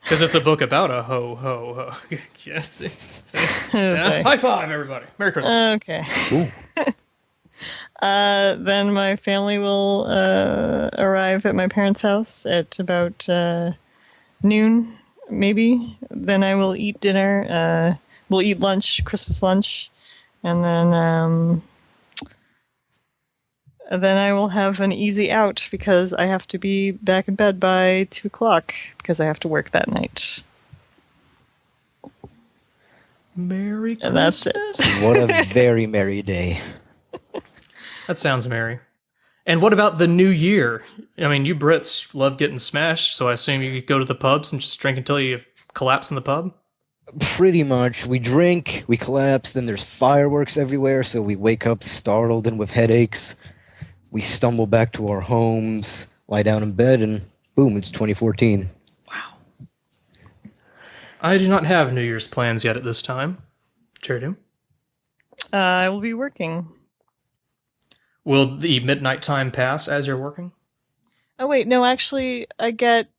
because it's a book about a ho ho ho. Yes. Okay. High five, everybody. Merry Christmas. Okay. Then my family will arrive at my parents' house at about noon, maybe. Then I will eat dinner. We'll eat lunch, Christmas lunch, and then I will have an easy out because I have to be back in bed by 2 o'clock because I have to work that night. Merry Christmas. And that's it. What a very merry day. That sounds merry. And what about the new year? I mean, you Brits love getting smashed, so I assume you go to the pubs and just drink until you collapse in the pub? Pretty much. We drink, we collapse, then there's fireworks everywhere, so we wake up startled and with headaches. We stumble back to our homes, lie down in bed, and boom, it's 2014. Wow. I do not have New Year's plans yet at this time. Cherrydoom? I will be working. Will the midnight time pass as you're working? Oh wait, no, actually, I get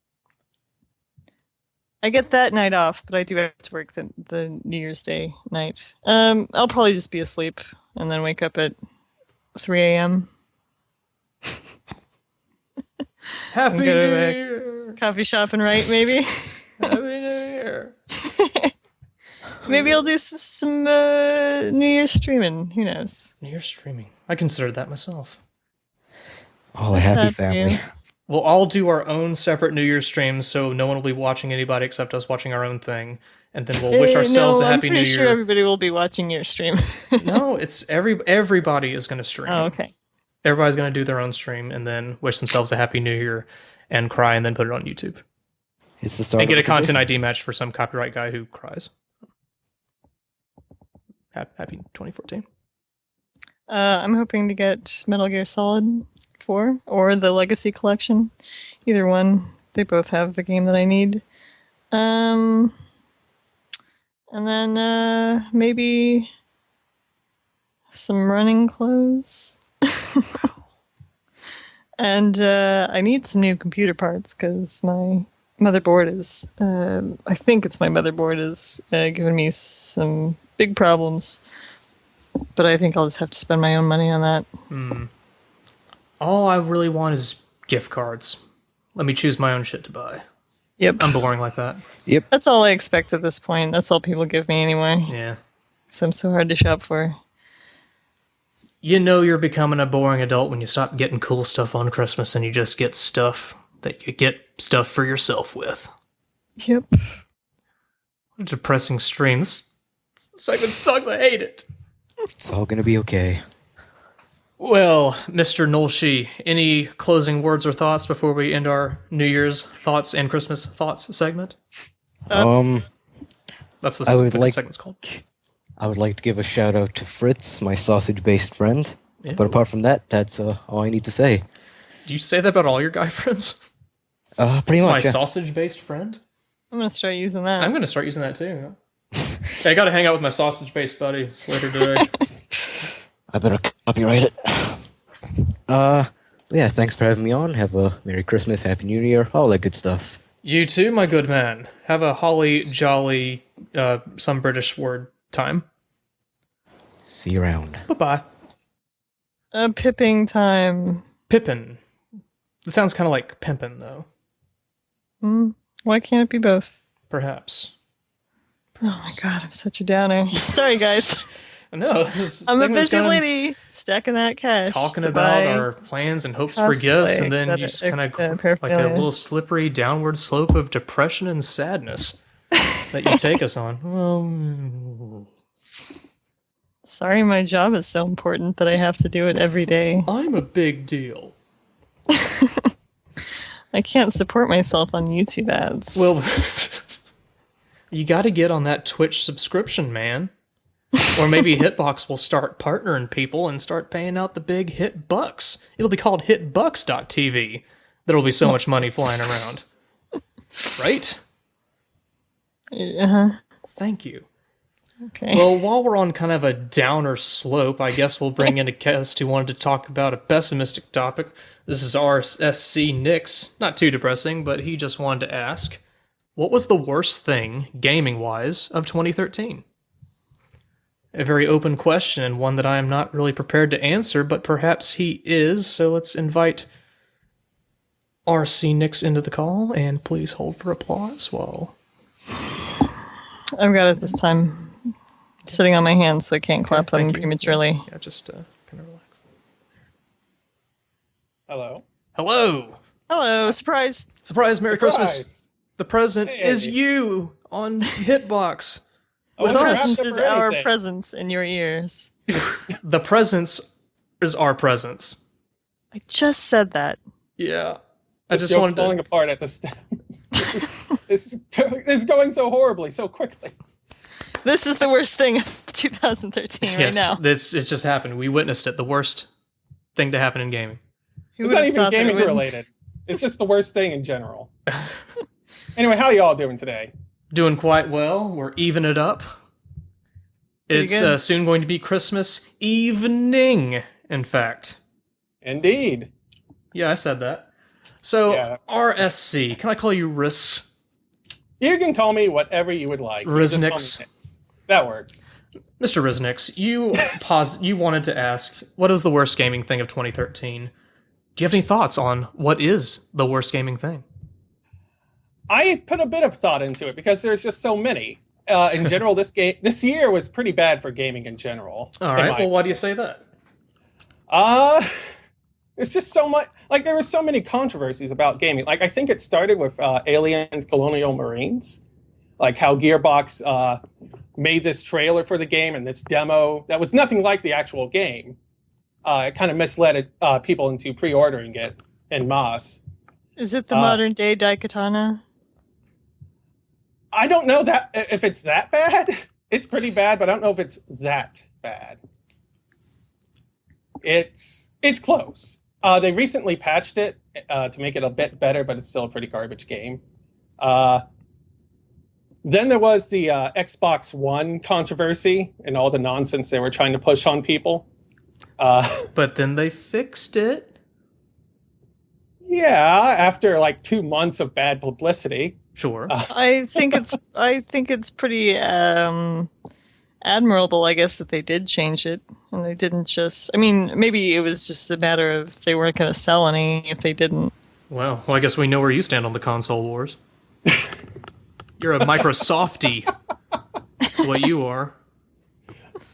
that night off, but I do have to work the New Year's Day night. I'll probably just be asleep and then wake up at 3 a.m. Happy New Go to Year! a coffee shop and write, maybe. Happy New Year! Maybe I'll do some New Year's streaming. Who knows? New Year's streaming. I considered that myself. Oh, a happy That's family. you. We'll all do our own separate New Year's streams, so no one will be watching anybody except us watching our own thing, and then we'll wish ourselves no, a happy I'm New pretty Year. sure everybody will be watching your stream. No, it's everybody is going to stream. Oh, okay. Everybody's going to do their own stream and then wish themselves a happy New Year and cry and then put it on YouTube. It's the start And get a of the content ID match for some copyright guy who cries. Happy 2014. I'm hoping to get Metal Gear Solid 4 or the Legacy Collection. Either one. They both have the game that I need. And then maybe some running clothes. And I need some new computer parts because my motherboard is, I think it's my motherboard is giving me some big problems. But I think I'll just have to spend my own money on that. All I really want is gift cards. Let me choose my own shit to buy. Yep. I'm boring like that. Yep. That's all I expect at this point. That's all people give me anyway. Yeah. Because I'm so hard to shop for. You know you're becoming a boring adult when you stop getting cool stuff on Christmas and you just get stuff that you get stuff for yourself with. Yep. What a depressing stream. This segment sucks. I hate it. It's all gonna be okay. Well, Mr. Nolshi, any closing words or thoughts before we end our New Year's thoughts and Christmas thoughts segment? That's That's I would what the like- segment's called. I would like to give a shout out to Fritz, my sausage-based friend. Yeah. But apart from that, that's all I need to say. Do you say that about all your guy friends? Pretty My much. Yeah. sausage-based friend? I'm going to start using that. I'm going to start using that too. I got to hang out with my sausage-based buddies later today. I better copyright it. Yeah, thanks for having me on. Have a Merry Christmas, Happy New Year, all that good stuff. You too, my good man. Have a holly jolly, some British word time. See you around. Bye-bye. A pipping time. Pippin. It sounds kind of like pimpin', though. Why can't it be both? Perhaps. Oh my god, I'm such a downer. Sorry, guys. No, I'm a busy lady stacking that cash. Talking about our plans and hopes for gifts, and then you just kind of like a little slippery downward slope of depression and sadness that you take us on. Sorry, my job is so important that I have to do it every day. I'm a big deal. I can't support myself on YouTube ads. Well, you got to get on that Twitch subscription, man. Or maybe Hitbox will start partnering people and start paying out the big hit bucks. It'll be called hitbucks.tv. There'll be so much money flying around. Right? Uh-huh. Thank you. Okay. Well, while we're on kind of a downer slope, I guess we'll bring in a guest who wanted to talk about a pessimistic topic. This is RSC Nix. Not too depressing, but he just wanted to ask, what was the worst thing, gaming-wise, of 2013? A very open question, and one that I am not really prepared to answer, but perhaps he is, so let's invite RC Nix into the call, and please hold for applause while... I've got it this time. I'm sitting on my hands, so I can't clap them prematurely. Yeah, just kind of relax. Hello. Hello! Hello, surprise! Surprise, Merry Christmas! The present is you on Hitbox. With us is our presence in your ears. The presence is our presence. I just said that. Yeah. I just wanted falling apart at the steps. This is going so horribly, so quickly. This is the worst thing of 2013 right now. Yes, it's just happened. We witnessed it. The worst thing to happen in gaming. It's not even gaming related. It's just the worst thing in general. Anyway, how y'all doing today? Doing quite well. We're even it up. It's soon going to be Christmas evening, in fact. Indeed. Yeah, I said that. So, RSC, can I call you Riz? You can call me whatever you would like. Riznix. That works. Mr. Riznix, you wanted to ask, what is the worst gaming thing of 2013? Do you have any thoughts on what is the worst gaming thing? I put a bit of thought into it because there's just so many. In general, this year was pretty bad for gaming in general. All right. Well, why do you say that? It's just so much. Like there were so many controversies about gaming. Like I think it started with Aliens: Colonial Marines, like how Gearbox made this trailer for the game and this demo that was nothing like the actual game. It kind of misled people into pre-ordering it en masse. Is it the modern day Daikatana? I don't know that if it's that bad. It's pretty bad, but I don't know if it's that bad. It's close. They recently patched it to make it a bit better, but it's still a pretty garbage game. Then there was the Xbox One controversy and all the nonsense they were trying to push on people. But then they fixed it. Yeah, after like 2 months of bad publicity. Sure. I think it's pretty admirable, I guess, that they did change it and they didn't just. I mean, maybe it was just a matter of they weren't going to sell any if they didn't. Well, I guess we know where you stand on the console wars. You're a Microsoftie. That's what you are.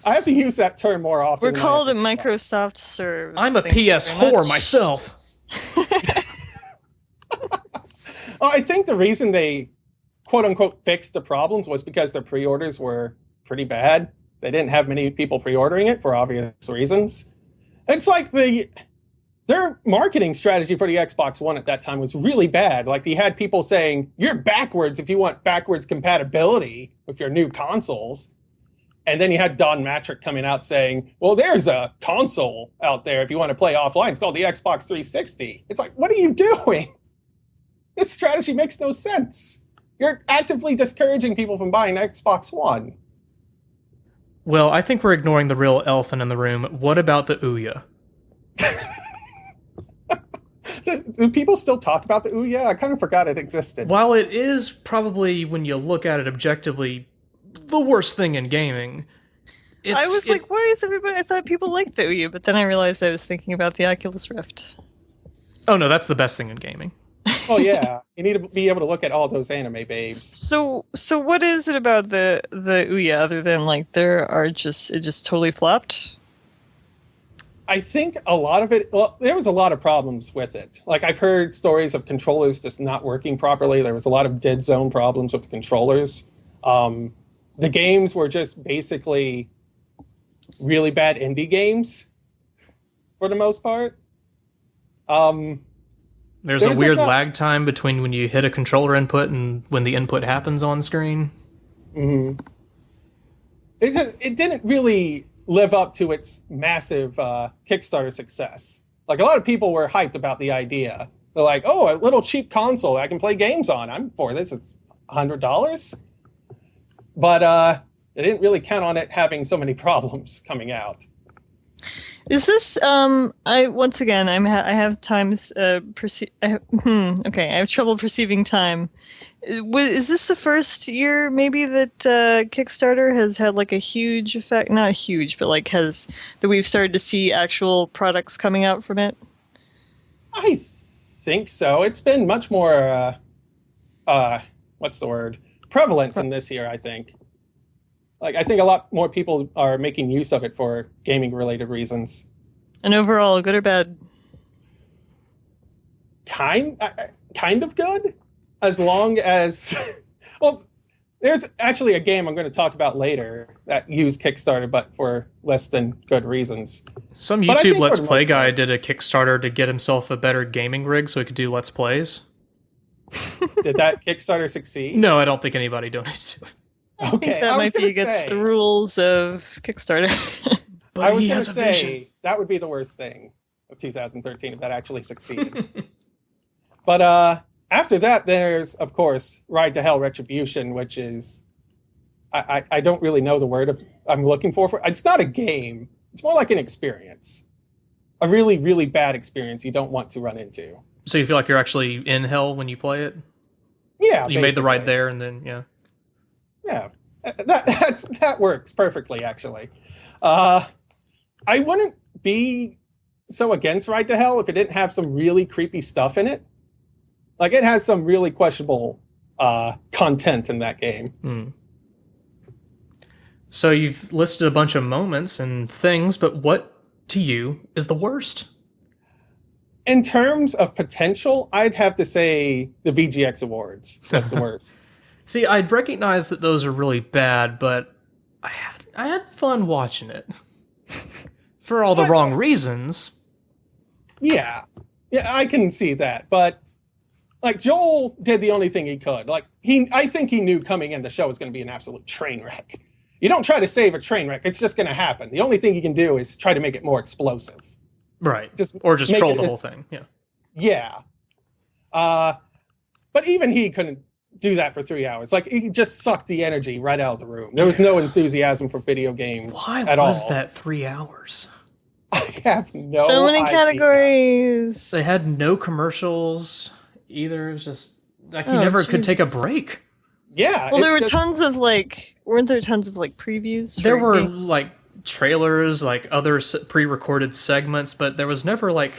I have to use that term more often. We're called a Microsoft Serves. I'm a PS whore myself. Well, I think the reason they quote-unquote fixed the problems was because their pre-orders were pretty bad. They didn't have many people pre-ordering it for obvious reasons. It's like their marketing strategy for the Xbox One at that time was really bad. Like they had people saying, you're backwards if you want backwards compatibility with your new consoles. And then you had Don Matrick coming out saying, well, there's a console out there if you want to play offline. It's called the Xbox 360. It's like, what are you doing? This strategy makes no sense. You're actively discouraging people from buying Xbox One. Well, I think we're ignoring the real elephant in the room. What about the Ouya? Do people still talk about the Ouya? I kind of forgot it existed. While it is probably, when you look at it objectively, the worst thing in gaming, I was like, why is everybody? I thought people liked the Ouya, but then I realized I was thinking about the Oculus Rift. Oh no, that's the best thing in gaming. Oh yeah, you need to be able to look at all those anime babes. So what is it about the Ouya other than like it just totally flopped? I think a lot of it, well, there was a lot of problems with it. Like, I've heard stories of controllers just not working properly. There was a lot of dead zone problems with the controllers. The games were just basically really bad indie games for the most part. There's a weird lag time between when you hit a controller input and when the input happens on screen. Mm-hmm. It didn't really live up to its massive Kickstarter success. Like, a lot of people were hyped about the idea. They're like, oh, a little cheap console I can play games on. I'm for this. It's $100. But they didn't really count on it having so many problems coming out. Is this I once again I have times I have trouble perceiving time. Is this the first year maybe that Kickstarter has had like a huge effect? Not huge, but like that we've started to see actual products coming out from it? I think so. It's been much more what's the word? Prevalent in this year, I think. Like, I think a lot more people are making use of it for gaming-related reasons. And overall, good or bad? Kind of good, as long as... Well, there's actually a game I'm going to talk about later that used Kickstarter, but for less than good reasons. Some YouTube Let's Play guy did a Kickstarter to get himself a better gaming rig so he could do Let's Plays. Did that Kickstarter succeed? No, I don't think anybody donated to it. Okay, I think that might be against the rules of Kickstarter. But he has a vision. That would be the worst thing of 2013 if that actually succeeded. But after that, there's, of course, Ride to Hell Retribution, which is... I don't really know the word I'm looking for. It's not a game. It's more like an experience. A really, really bad experience you don't want to run into. So you feel like you're actually in hell when you play it? Yeah, you made the ride there and then, yeah. Yeah, that works perfectly, actually. I wouldn't be so against Ride to Hell if it didn't have some really creepy stuff in it. Like, it has some really questionable content in that game. Mm. So you've listed a bunch of moments and things, but what, to you, is the worst? In terms of potential, I'd have to say the VGX Awards. That's the worst. See, I'd recognize that those are really bad, but I had fun watching it. For all the wrong reasons. Yeah, I can see that. But, like, Joel did the only thing he could. Like, I think he knew coming in the show was going to be an absolute train wreck. You don't try to save a train wreck. It's just going to happen. The only thing you can do is try to make it more explosive. Right. Or just troll the whole thing. Yeah. Yeah. But even he couldn't do that for 3 hours. Like, he just sucked the energy right out of the room. There was no enthusiasm for video games at all. Why was that 3 hours? I have no idea. So many categories. They had no commercials either. It was just like you never could take a break. Yeah. Well, there were tons of weren't there tons of previews? There were games? Trailers, other pre-recorded segments, but there was never an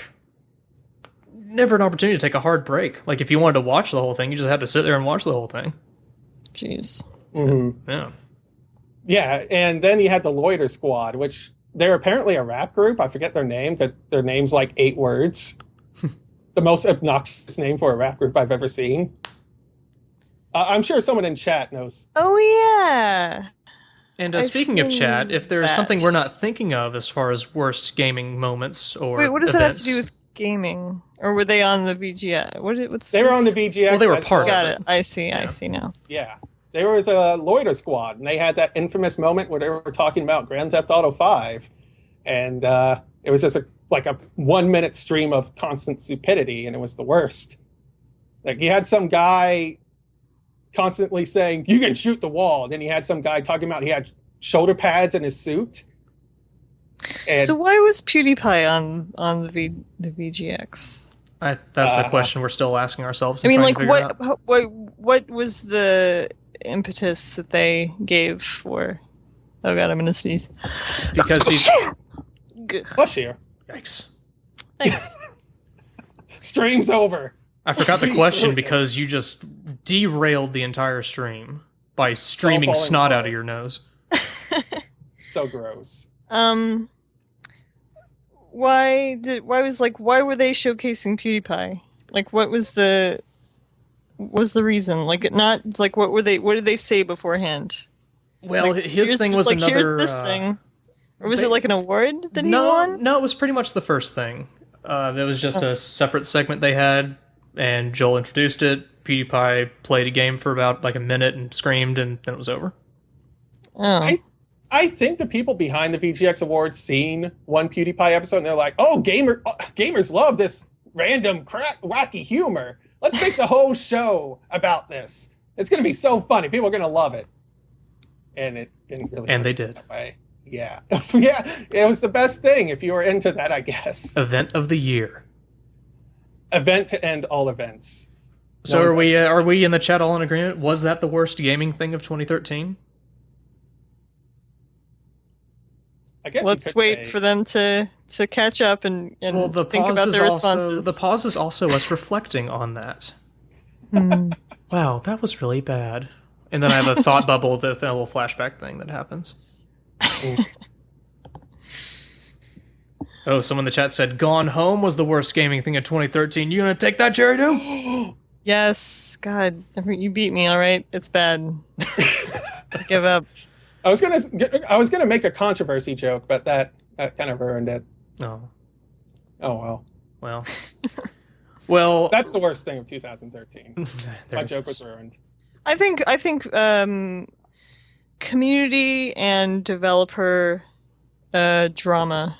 opportunity to take a hard break. Like, if you wanted to watch the whole thing, you just had to sit there and watch the whole thing. Jeez. Mm-hmm. Yeah. Yeah, and then you had the Loiter Squad, which they're apparently a rap group. I forget their name, but their name's 8 words. The most obnoxious name for a rap group I've ever seen. I'm sure someone in chat knows. Oh, yeah. And speaking of chat, if there's something we're not thinking of as far as worst gaming moments or Wait, what does events, that have to do with gaming? Or were they on the VGX? They were on the VGX. Well, they were part of it. Got it. I see now. Yeah. They were the Loiter Squad, and they had that infamous moment where they were talking about Grand Theft Auto 5. And it was just a 1-minute stream of constant stupidity, and it was the worst. Like, you had some guy constantly saying, you can shoot the wall. And then you had some guy talking about he had shoulder pads in his suit. And So why was PewDiePie on the VGX? That's a question we're still asking ourselves. I And mean, trying like, to figure out. what was the impetus that they gave for? Oh god, I'm gonna sneeze. Because he's Bless you. yikes. Thanks. Stream's over. I forgot the Please question don't. because you just derailed the entire stream by streaming falling snot out apart. of your nose. So gross. Why were they showcasing PewDiePie? Like, what was the reason? Like, not like what did they say beforehand? Well, Like, his here's thing just was like, another. Here's this thing, or was they- it like an award that he won? No, it was pretty much the first thing. There was just a separate segment they had, and Joel introduced it. PewDiePie played a game for about like a minute and screamed, and then it was over. Oh, I think the people behind the VGX Awards seen one PewDiePie episode and they're like, "Oh, gamers love this random wacky humor. Let's make the whole show about this. It's going to be so funny. People are going to love it." And it didn't really. And work they did. that way. Yeah, yeah. It was the best thing if you were into that, I guess. Event of the year. Event to end all events. So No one's- are we in the chat all in agreement? Was that the worst gaming thing of 2013? I guess you let's could wait say- for them to catch up and Well, the think pause about is their also responses. the pause is also us reflecting on that. Hmm. Wow, that was really bad. And then I have a thought bubble with a little flashback thing that happens. Oh, someone in the chat said Gone Home was the worst gaming thing of 2013. You gonna take that, Cherrydoom? Yes, God, you beat me. All right, it's bad. Give up. I was gonna make a controversy joke, but that kind of ruined it. Oh, Oh well. well. That's the worst thing of 2013. There My it joke is. was ruined. I think community and developer drama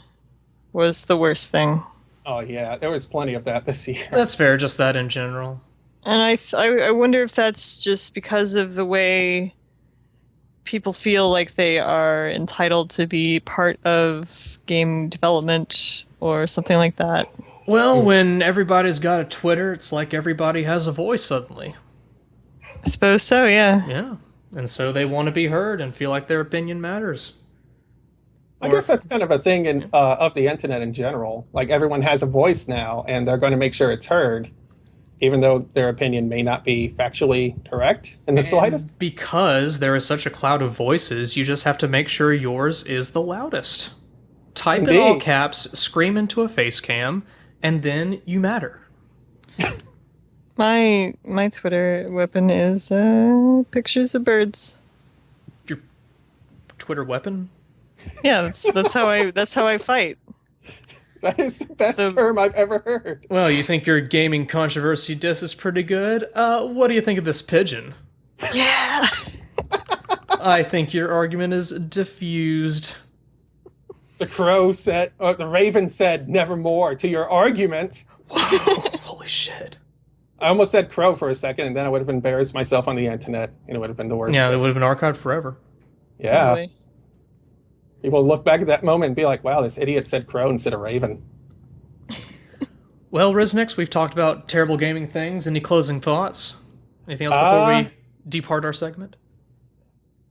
was the worst thing. Oh yeah, there was plenty of that this year. That's fair. Just that in general. And I wonder if that's just because of the way people feel like they are entitled to be part of game development or something like that. Well, when everybody's got a Twitter, it's like everybody has a voice suddenly. I suppose so, yeah. Yeah. And so they want to be heard and feel like their opinion matters. I guess that's kind of a thing in of the internet in general. Like everyone has a voice now, and they're going to make sure it's heard, even though their opinion may not be factually correct in the slightest. Because there is such a cloud of voices, you just have to make sure yours is the loudest. Type in all Indeed. caps, scream into a face cam, and then you matter. My Twitter weapon is pictures of birds. Your Twitter weapon? Yeah, that's how I fight. That is the best The- term I've ever heard. Well, you think your gaming controversy diss is pretty good? What do you think of this pigeon? Yeah. I think your argument is diffused. The raven said nevermore to your argument. Wow, holy shit. I almost said crow for a second, and then I would have embarrassed myself on the internet, and it would have been the worst. Yeah, that thing. would have been archived forever. Yeah. Really. People look back at that moment and be like, wow, this idiot said crow instead of raven. Well, Riznex, we've talked about terrible gaming things. Any closing thoughts? Anything else before we depart our segment?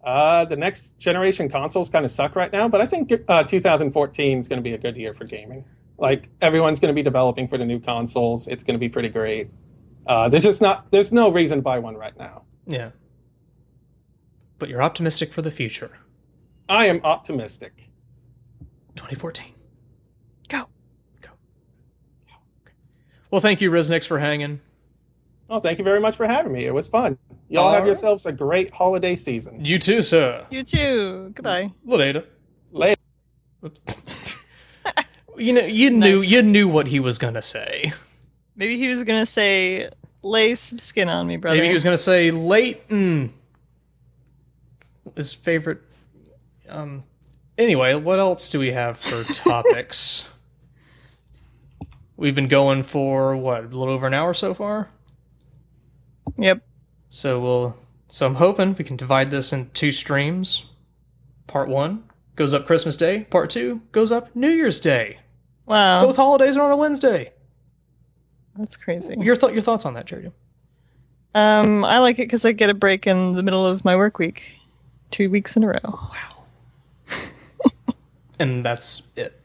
The next generation consoles kind of suck right now, but I think 2014 is going to be a good year for gaming. Like, everyone's going to be developing for the new consoles. It's going to be pretty great. There's no reason to buy one right now. Yeah. But you're optimistic for the future. I am optimistic. 2014. Go. Well, thank you, Riznex, for hanging. Oh, thank you very much for having me. It was fun. Y'all All have right. yourselves a great holiday season. You too, sir. You too. Goodbye. Later. Later. You knew what he was gonna say. Maybe he was gonna say, "Lay some skin on me, brother." Maybe he was gonna say Leighton. His favorite. Anyway, what else do we have for topics? We've been going for what, a little over an hour so far. Yep. So I'm hoping we can divide this in 2 streams. Part 1 goes up Christmas Day. Part 2 goes up New Year's Day. Wow. Both holidays are on a Wednesday. That's crazy. Your thoughts on that, Cherrydoom? I like it because I get a break in the middle of my work week. 2 weeks in a row. Wow. And that's it.